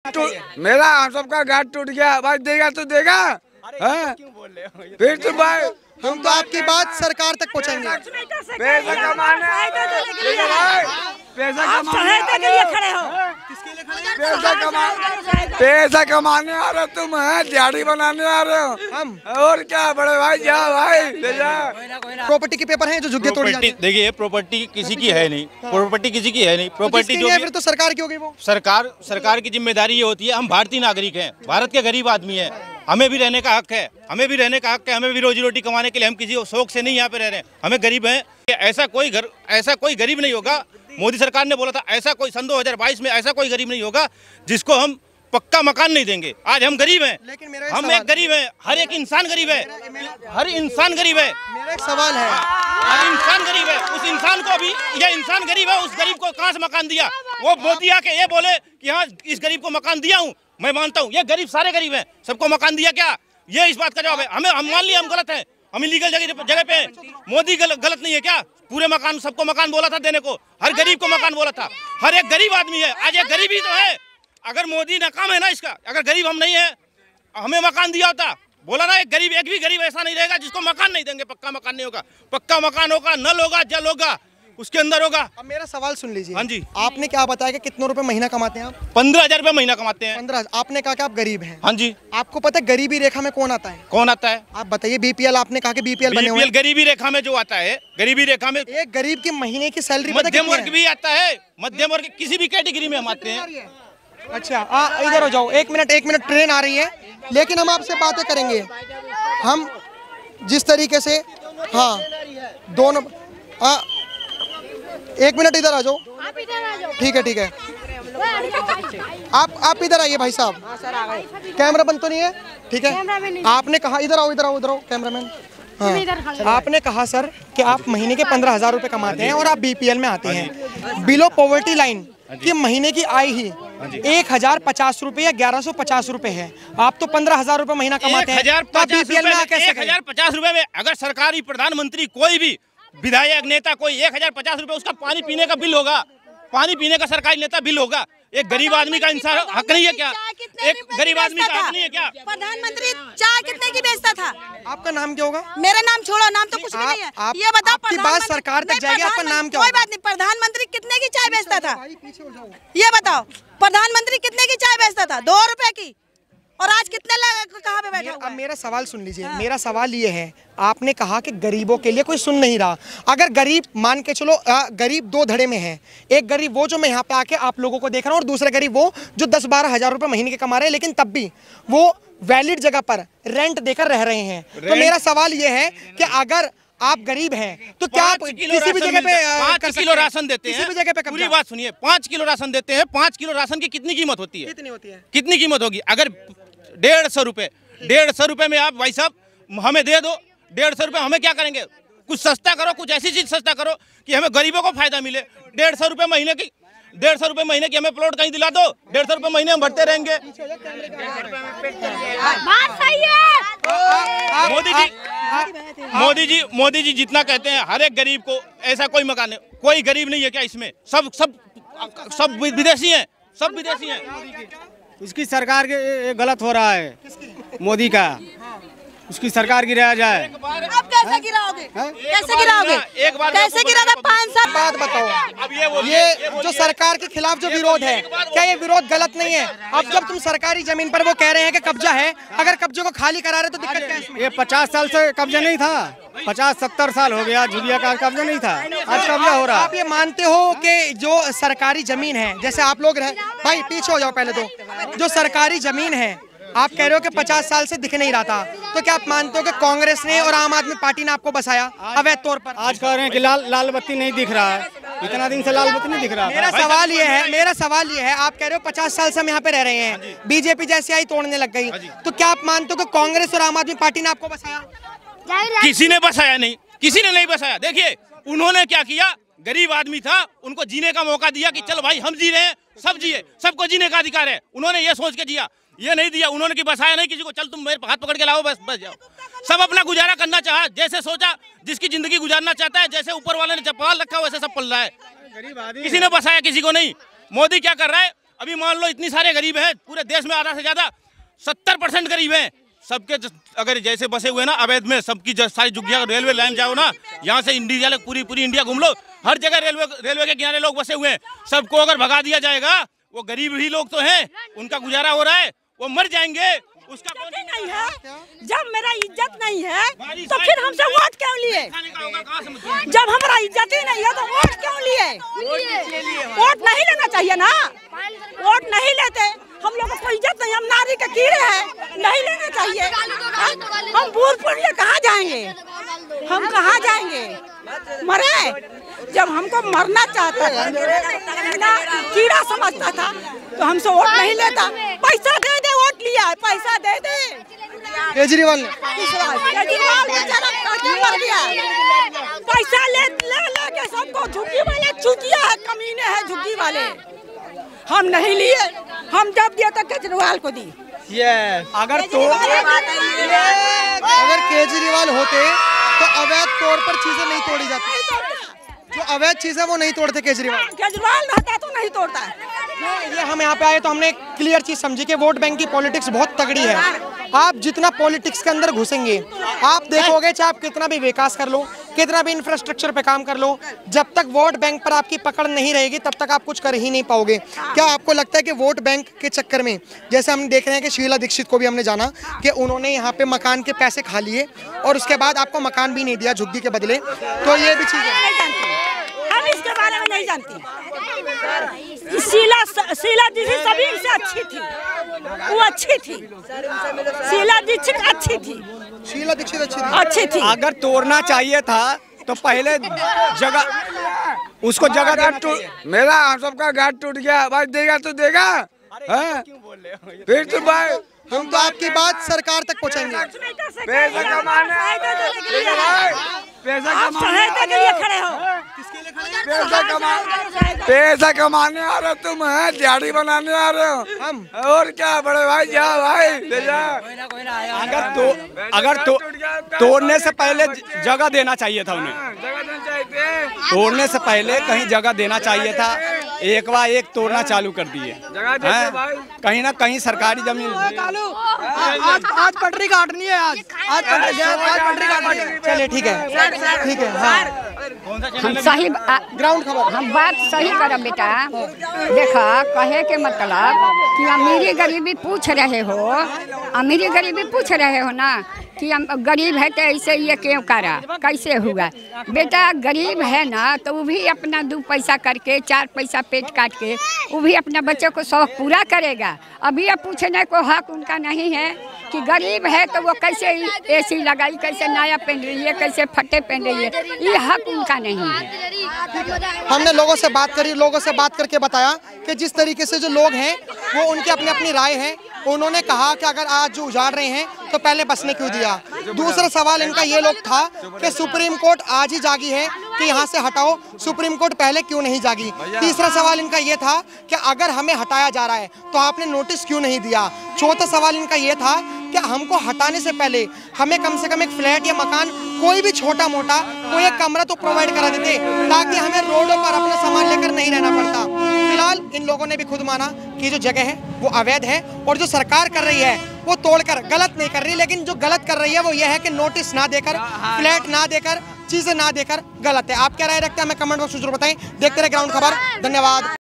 मेरा हम सबका घर टूट गया भाई, देगा तो देगा। क्यों बोल रहे हो? फिर तो भाई हम तो आपकी बात सरकार तक पहुंचाएंगे। पैसा कमाने आ रहे हो, पैसा कमाने के लिए खड़े हो, पैसा कमाने आ रहे हो तुम, है दिहाड़ी बनाने आ रहे हो हम और क्या बड़े भाई, जा भाई ले जा। प्रॉपर्टी के पेपर हैं जो झुग्गे तोड़ी जाती है। देखिए प्रॉपर्टी किसी की है नहीं, प्रॉपर्टी किसी की है नहीं। प्रॉपर्टी जो फिर तो सरकार की हो गई वो। सरकार की जिम्मेदारी ये होती है, हम भारतीय नागरिक हैं, भारत के गरीब आदमी हैं, हमें भी रहने का हक है, हमें भी रहने का हक है, हमें भी रोजी रोटी कमाने के लिए, हम किसी शौक से नहीं यहाँ पे रह रहे हैं, हमें गरीब हैं। ऐसा कोई गरीब नहीं होगा, मोदी सरकार ने बोला था ऐसा कोई सन 2022 में ऐसा कोई गरीब नहीं होगा जिसको हम पक्का मकान नहीं देंगे। आज हम गरीब हैं, हम एक गरीब हैं, हर एक इंसान गरीब है, हर इंसान गरीब है। मेरा एक सवाल है, हर इंसान गरीब है, उस इंसान को भी, ये इंसान गरीब है, उस गरीब को कहाँ से मकान दिया? वो मोदी आके ये बोले कि हाँ इस गरीब को मकान दिया हूँ, मैं मानता हूँ ये गरीब सारे गरीब हैं, सबको मकान दिया क्या? ये इस बात का जवाब है। हम मान लिया हम गलत हैं, हम इलीगल जगह पे हैं। मोदी गलत नहीं है क्या? पूरे मकान सबको मकान बोला था देने को, हर गरीब को मकान बोला था, हर एक गरीब आदमी है। आज ये गरीबी तो है, अगर मोदी नाकाम है ना इसका, अगर गरीब हम नहीं है, हमें मकान दिया होता, बोला ना एक भी गरीब ऐसा नहीं रहेगा जिसको मकान नहीं देंगे, पक्का मकान नहीं होगा, पक्का मकान होगा, नल होगा, जल होगा, उसके अंदर होगा। अब मेरा सवाल सुन लीजिए। हाँ जी। आपने क्या बताया कि कितने रुपए महीना कमाते हैं आप? 15,000 रुपये महीना कमाते हैं। 15। आपने कहा कि आप गरीब हैं। हाँ जी। आपको पता है गरीबी रेखा में कौन आता है? कौन आता है? आप बताइए। बीपीएल, आपने कहा कि बीपीएल बने हुए हैं। गरीबी रेखा में जो आता है, गरीबी रेखा में एक गरीब की महीने की सैलरी मध्यम वर्ग भी आता है, मध्यम वर्ग किसी भी कैटेगरी में हम आते हैं। अच्छा इधर हो जाओ, एक मिनट, ट्रेन आ रही है, लेकिन हम आपसे बातें करेंगे। हम जिस तरीके से, हाँ दोनों, एक मिनट इधर आ जाओ। ठीक है आप इधर आइए भाई साहब। कैमरा बंद तो नहीं है? ठीक है। आपने कहा, इधर आओ कैमरामैन। हाँ। आपने कहा सर कि आप महीने के 15,000 रुपए कमाते हैं और आप बीपीएल में आते हैं। बिलो पॉवर्टी लाइन की महीने की आय ही 1,050 रुपए या 1,150 रुपए है। आप तो 15,000 रुपए महीना कमाते हैं, तो बीपीएल में कैसे? 1,050 रुपए में अगर सरकारी प्रधानमंत्री कोई भी विधायक नेता कोई 1,050 रुपए उसका पानी पीने का बिल होगा, पानी पीने का सरकारी नेता बिल होगा। एक गरीब आदमी का इंसान हक नहीं है क्या? एक गरीब आदमी का हक नहीं है क्या? प्रधानमंत्री चाय कितने की बेचता था? आपका नाम क्या होगा? मेरा नाम छोड़ो, नाम तो कुछ भी नहीं है। ये बताओ, आपकी बात सरकार तक जाएगी, आपका नाम क्या? कोई बात नहीं। प्रधानमंत्री कितने की चाय बेचता था? ये बताओ, प्रधानमंत्री कितने की चाय बेचता था? 2 रुपए की। और आज कितने कहाँ पे बैठा हुआ है? अब मेरा सवाल सुन लीजिए। मेरा सवाल ये है, आपने कहा कि गरीबों के लिए कोई सुन नहीं रहा। अगर गरीब, मान के चलो गरीब 2 धड़े में है। एक गरीब वो जो मैं यहाँ पे आके आप लोगों को देख रहा हूँ, और दूसरा गरीब वो जो 10-12 हजार रुपए महीने के कमा रहे हैं, लेकिन तब भी वो वैलिड जगह पर रेंट देकर रह रहे हैं। तो मेरा सवाल ये है कि अगर आप गरीब हैं तो क्या आप किसी भी जगह पे 5 किलो राशन देते हैं? किसी भी जगह पे पूरी बात सुनिए, 5 किलो राशन देते हैं। 5 किलो राशन की कितनी कीमत होती है? कितनी होती है? कितनी कीमत होगी? अगर 150 रुपए में आप भाई साहब हमें दे दो, 150 रुपए, हमें क्या करेंगे? कुछ सस्ता करो, कुछ ऐसी चीज सस्ता करो कि हमें गरीबों को फायदा मिले। 150 रुपए महीने की, 150 रुपए महीने की हमें प्लॉट कहीं दिला दो, 150 रुपए महीने हम भरते रहेंगे। मोदी जी जितना कहते हैं हर एक गरीब को ऐसा कोई मकान है, कोई गरीब नहीं है क्या इसमें? सब विदेशी हैं, सब विदेशी हैं। उसकी सरकार के गलत हो रहा है, मोदी का, उसकी सरकार गिराया जाए। अब कैसे गिराओगे? कैसे गिराओगे? कैसे गिराओगे? 5 साल बात बताओ। अब ये जो सरकार के खिलाफ जो विरोध है, क्या ये विरोध गलत नहीं है? अब जब तुम सरकारी जमीन पर वो कह रहे हैं कि कब्जा है, अगर कब्जे को खाली करा रहे तो दिक्कत क्या है इसमें? ये 50 साल से कब्जा नहीं था, 50-70 साल हो गया झुगिया का कब्जा नहीं था, आज कब्जा हो रहा। आप ये मानते हो कि जो सरकारी जमीन है, जैसे आप लोग रहे, भाई पीछे हो जाओ पहले तो, जो सरकारी जमीन है आप कह रहे हो कि 50 साल से दिख नहीं रहा था, तो क्या आप मानते हो कि कांग्रेस ने और आम आदमी पार्टी ने आपको बसाया अवैध तौर पर? आज कह रहे हैं कि लाल बत्ती नहीं दिख रहा है, इतना दिन से लाल बत्ती नहीं दिख रहा। मेरा सवाल ये है, आप कह रहे हो 50 साल से हम यहाँ पे रह रहे हैं, बीजेपी जैसी आई तोड़ने लग गई, तो क्या आप मानते हो कि कांग्रेस और आम आदमी पार्टी ने आपको बसाया? किसी ने बसाया नहीं, किसी ने नहीं बसाया। देखिए उन्होंने क्या किया, गरीब आदमी था, उनको जीने का मौका दिया कि चल भाई हम जी रहे हैं, सब जिए, सबको जीने का अधिकार है। उन्होंने ये सोच के जिया, ये नहीं दिया उन्होंने कि बसाया नहीं किसी को, चल तुम मेरे हाथ पकड़ के लाओ, बस जाओ। सब अपना गुजारा करना चाहा, जैसे सोचा, जिसकी जिंदगी गुजारना चाहता है, जैसे ऊपर वाले ने चपाल रखा वैसे सब पल रहा है। किसी ने बसाया किसी को नहीं। मोदी क्या कर रहा है, अभी मान लो इतनी सारे गरीब हैं, पूरे देश में आधा से ज्यादा 70% गरीब हैं। सबके अगर जैसे बसे हुए ना अवैध में, सबकी सारी झुग्गियां, रेलवे लाइन जाओ ना, यहाँ से इंडिया पूरी इंडिया घूम लो, हर जगह रेलवे के किनारे लोग बसे हुए हैं। सबको अगर भगा दिया जाएगा, वो गरीब ही लोग तो हैं, उनका गुजारा हो रहा है, वो मर जाएंगे। उसका कौन नहीं है। जब मेरा इज्जत नहीं है तो फिर हमसे वोट क्यों लिए? जब हमारा इज्जत ही नहीं है तो वोट क्यों लिए? वोट नहीं लेना चाहिए ना, वोट नहीं लेते। हम लोग को इज्जत नहीं, हम नारी के कीड़े हैं, नहीं लेना चाहिए। हम बूढ़ पुढ़िया कहाँ जाएंगे? हम कहाँ जाएंगे? मरे। जब हमको मरना चाहता था, कीड़ा समझता था, तो हमसे वोट नहीं लेता। पैसा दे दे, वोट लिया है, पैसा दे दे। केजरीवाल मर गया, पैसा ले के सबको। झुग्गी वाले चूतिया है, कमीने हैं झुग्गी वाले। हम नहीं लिए, हम जब दिया तो केजरीवाल को दी। अगर केजरीवाल होते तो अवैध तौर पर चीजें नहीं तोड़ी जाती। जो अवैध चीज है वो नहीं तोड़ते केजरीवाल। केजरीवाल रहता तो नहीं तोड़ता। ये हम यहाँ पे आए तो हमने क्लियर चीज समझी कि वोट बैंक की पॉलिटिक्स बहुत तगड़ी है। आप जितना पॉलिटिक्स के अंदर घुसेंगे, आप देखोगे चाहे आप कितना भी विकास कर लो, कितना भी इंफ्रास्ट्रक्चर पे काम कर लो, जब तक वोट बैंक पर आपकी पकड़ नहीं रहेगी तब तक आप कुछ कर ही नहीं पाओगे। क्या आपको लगता है कि वोट बैंक के चक्कर में, जैसे हम देख रहे हैं कि शीला दीक्षित को भी हमने जाना कि उन्होंने यहाँ पे मकान के पैसे खा लिए और उसके बाद आपको मकान भी नहीं दिया झुग्गी के बदले, तो ये भी चीज है। हम इसके बारे में नहीं जानती। शीला दीक्षित सभी से अच्छी थी, वो अच्छी थी। शीला दीक्षित अच्छी थी। शीला दीक्षित अच्छी थी। अगर तोड़ना चाहिए था तो पहले जगह उसको जगह मेरा हम सबका घाट टूट गया भाई, देगा तो देगा। फिर तो भाई हम तो आपकी बात सरकार तक पहुँचाएंगे। पैसा कमाने, सहायता के लिए खड़े हो। पैसा कमाने आ रहे हो तुम, है दिहाड़ी बनाने आ रहे हो हम। और क्या बड़े भाई, जा भाई ले जा। अगर तोड़ने से पहले जगह देना चाहिए था उन्हें, जगह देना चाहिए। तोड़ने से पहले कहीं जगह देना चाहिए था। एक बार एक तोड़ना चालू कर दिए, कहीं ना कहीं सरकारी जमीन। आज पटरी काटनी है, आज पटरी काटनी है। चलिए ठीक है, ठीक है। हाँ हम सही ग्राउंड खबर, हम बात सही करब बेटा। देखा कहे के मतलब कि अमीरी गरीबी पूछ रहे हो, अमीरी गरीबी पूछ रहे हो ना कि हम गरीब है तो ऐसे ये क्यों करा, कैसे हुआ। बेटा गरीब है ना तो वो भी अपना 2 पैसा करके 4 पैसा पेट काट के वो भी अपना बच्चे को शौक पूरा करेगा। अभी अब पूछने को हक उनका नहीं है कि गरीब है तो वो कैसे एसी लगाई, कैसे नया पहन रही है, कैसे फटे पहन रही है, ये हक उनका नहीं है। हमने लोगों से बात करी, लोगों से बात करके बताया कि जिस तरीके से जो लोग हैं वो उनकी अपनी अपनी राय है। उन्होंने कहा कि अगर आज जो उजाड़ रहे हैं तो पहले बसने क्यों दिया। दूसरा सवाल इनका ये लोग था कि सुप्रीम कोर्ट आज ही जागी है कि यहाँ से हटाओ, सुप्रीम कोर्ट पहले क्यों नहीं जागी। तीसरा सवाल इनका ये था कि अगर हमें हटाया जा रहा है तो आपने नोटिस क्यों नहीं दिया। चौथा सवाल इनका ये था कि हमको हटाने से पहले हमें कम से कम एक फ्लैट या मकान, कोई भी छोटा मोटा कोई एक कमरा तो प्रोवाइड करा देते ताकि हमें रोडों पर अपना सामान लेकर नहीं रहना पड़ता। फिलहाल इन लोगों ने भी खुद माना कि जो जगह है वो अवैध है और जो सरकार कर रही है वो तोड़कर गलत नहीं कर रही, लेकिन जो गलत कर रही है वो ये है कि नोटिस ना देकर, फ्लैट ना देकर, चीजें ना देकर गलत है। आप क्या राय रखते हैं हमें कमेंट बॉक्स में जरूर बताएं। देखते रहे ग्राउंड खबर। धन्यवाद।